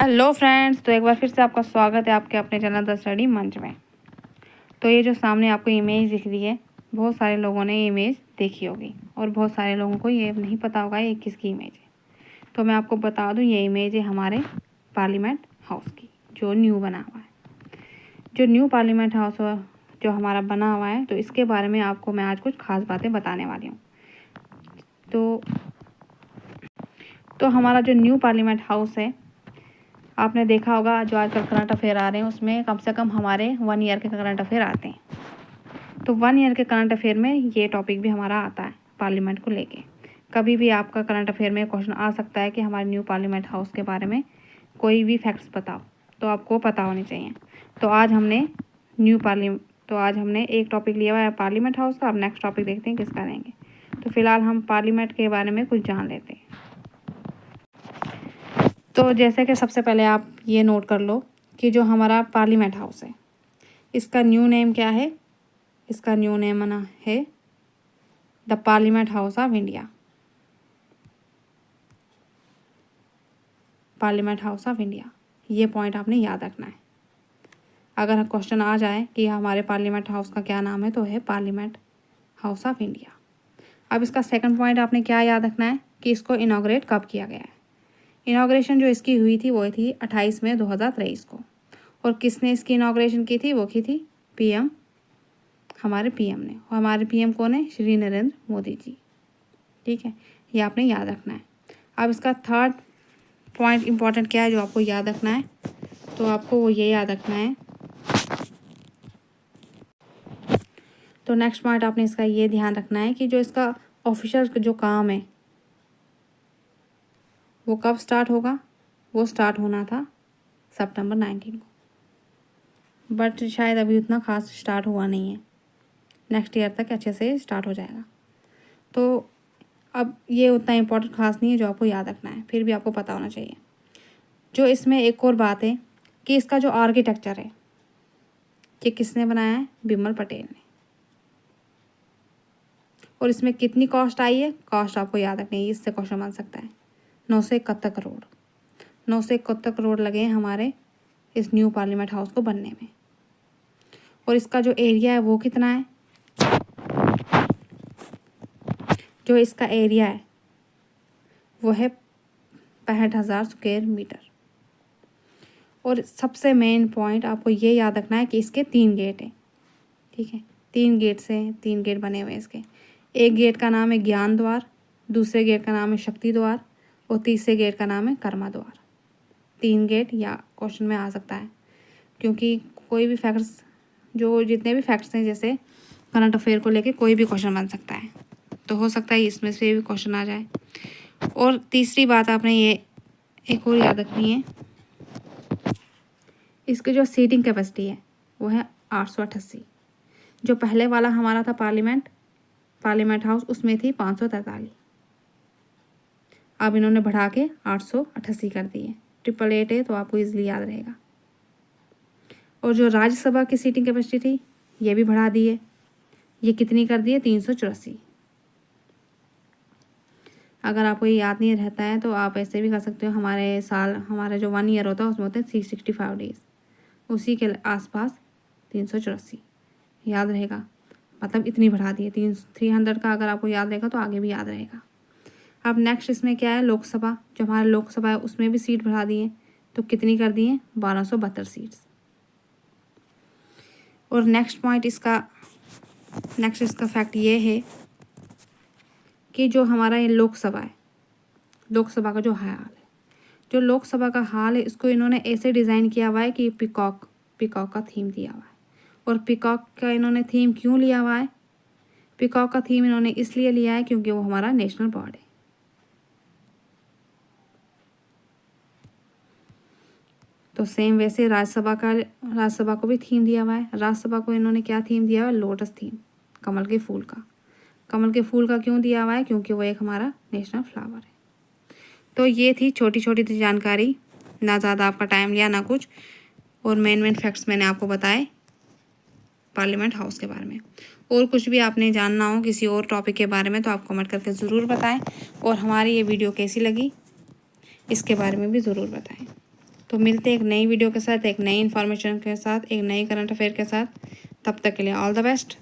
Hello friends, तो एक बार फिर से आपका स्वागत है आपके अपने चैनल द स्टडी मंच में। तो ये जो सामने आपको इमेज दिख रही है, बहुत सारे लोगों ने ये इमेज देखी होगी और बहुत सारे लोगों को ये नहीं पता होगा ये किसकी इमेज है। तो मैं आपको बता दूं, ये इमेज है हमारे पार्लियामेंट हाउस की, जो न्यू बना हुआ है। जो न्यू पार्लियामेंट हाउस जो हमारा बना हुआ है, तो इसके बारे में आपको मैं आज कुछ खास बातें बताने वाली हूँ। तो हमारा जो न्यू पार्लियामेंट हाउस है, आपने देखा होगा जो आजकल करंट अफेयर आ रहे हैं, उसमें कम से कम हमारे 1 ईयर के करंट अफेयर आते हैं। तो 1 ईयर के करंट अफेयर में ये टॉपिक भी हमारा आता है पार्लियामेंट को लेके। कभी भी आपका करंट अफेयर में क्वेश्चन आ सकता है कि हमारे न्यू पार्लियामेंट हाउस के बारे में कोई भी फैक्ट्स बताओ, तो आपको पता होनी चाहिए। तो आज हमने एक टॉपिक लिया हुआ है पार्लियामेंट हाउस का। अब नेक्स्ट टॉपिक देखते हैं किसका लेंगे। तो फिलहाल हम पार्लियामेंट के बारे में कुछ जान लेते हैं। तो जैसे कि सबसे पहले आप ये नोट कर लो कि जो हमारा पार्लियामेंट हाउस है, इसका न्यू नेम क्या है। इसका न्यू नेम है the parliament house of India. Parliament house of India, ये पॉइंट आपने याद रखना है। अगर क्वेश्चन आ जाए कि हमारे पार्लियामेंट हाउस का क्या नाम है, तो है पार्लियामेंट हाउस ऑफ इंडिया। अब इसका सेकंड पॉइंट आपने क्या याद रखना है कि इसको इनॉग्रेट कब किया गया है। इनॉग्रेशन जो इसकी हुई थी वो थी 28 मई 2023 को। और किसने इसकी इनॉग्रेशन की थी? वो की थी पीएम, हमारे पीएम ने। और हमारे पीएम कौन है? श्री नरेंद्र मोदी जी। ठीक है, ये आपने याद रखना है। अब इसका थर्ड पॉइंट इम्पॉर्टेंट क्या है जो आपको याद रखना है, तो आपको वो ये याद रखना है। तो नेक्स्ट पॉइंट आपने इसका ये ध्यान रखना है कि जो इसका ऑफिशियल जो काम है वो कब स्टार्ट होगा। वो स्टार्ट होना था सितंबर 19 को, बट शायद अभी उतना खास स्टार्ट हुआ नहीं है। नेक्स्ट ईयर तक अच्छे से स्टार्ट हो जाएगा। तो अब ये उतना इम्पोर्टेंट खास नहीं है जो आपको याद रखना है, फिर भी आपको पता होना चाहिए। जो इसमें एक और बात है कि इसका जो आर्किटेक्चर है कि किसने बनाया है? बिमल पटेल ने। और इसमें कितनी कॉस्ट आई है? कॉस्ट आपको याद रखनी है, इससे क्वेश्चन बन सकता है। 971 करोड़। 971 करोड़ लगे हैं हमारे इस न्यू पार्लियामेंट हाउस को बनने में। और इसका जो एरिया है वो कितना है? जो इसका एरिया है वो है 65,000 स्क्वायर मीटर। और सबसे मेन पॉइंट आपको ये याद रखना है कि इसके 3 गेट हैं। ठीक है, 3 गेट बने हुए हैं इसके। एक गेट का नाम है ज्ञान द्वार, दूसरे गेट का नाम है शक्ति द्वार और तीसरे गेट का नाम है कर्मा द्वार। 3 गेट या क्वेश्चन में आ सकता है, क्योंकि कोई भी फैक्ट्स, जो जितने भी फैक्ट्स हैं जैसे करंट अफेयर को लेके कोई भी क्वेश्चन बन सकता है, तो हो सकता है इसमें से भी क्वेश्चन आ जाए। और तीसरी बात आपने ये एक और याद रखनी है, इसकी जो सीटिंग कैपेसिटी है वो है 888। जो पहले वाला हमारा था पार्लियामेंट हाउस, उसमें थी 543। अब इन्होंने बढ़ा के 888 कर दी है। 888 है, तो आपको इजीली याद रहेगा। और जो राज्यसभा की सीटिंग कैपेसिटी थी ये भी बढ़ा दी है। ये कितनी कर दी है? 384। अगर आपको ये याद नहीं रहता है तो आप ऐसे भी कर सकते हो। हमारा जो 1 ईयर होता है उसमें होते हैं 365 डेज, उसी के आसपास 384 याद रहेगा। मतलब इतनी बढ़ा दी है। 300 का अगर आपको याद रहेगा तो आगे भी याद रहेगा। अब नेक्स्ट इसमें क्या है? लोकसभा। जो हमारा लोकसभा है उसमें भी सीट बढ़ा दी है, तो कितनी कर दी है? 1272 सीट्स। और नेक्स्ट इसका फैक्ट ये है कि जो हमारा ये लोकसभा है, लोकसभा का जो हाल है, जो लोकसभा का हाल है, इसको इन्होंने ऐसे डिज़ाइन किया हुआ है कि पीकॉक का थीम दिया हुआ है। और पीकॉक का इन्होंने थीम क्यों लिया हुआ है? पीकॉक का थीम इन्होंने इसलिए लिया है क्योंकि वो हमारा नेशनल बर्ड है। तो सेम वैसे राज्यसभा को भी थीम दिया हुआ है। राज्यसभा को इन्होंने क्या थीम दिया हुआ है? लोटस थीम, कमल के फूल का। कमल के फूल का क्यों दिया हुआ है? क्योंकि वो एक हमारा नेशनल फ्लावर है। तो ये थी छोटी छोटी सी जानकारी, ना ज़्यादा आपका टाइम लिया ना कुछ। और मेन फैक्ट्स मैंने आपको बताए पार्लियामेंट हाउस के बारे में। और कुछ भी आपने जानना हो किसी और टॉपिक के बारे में तो आप कमेंट करके ज़रूर बताएं। और हमारी ये वीडियो कैसी लगी इसके बारे में भी ज़रूर बताएं। तो मिलते हैं एक नई वीडियो के साथ, एक नई इन्फॉर्मेशन के साथ, एक नई करंट अफेयर के साथ। तब तक के लिए ऑल द बेस्ट।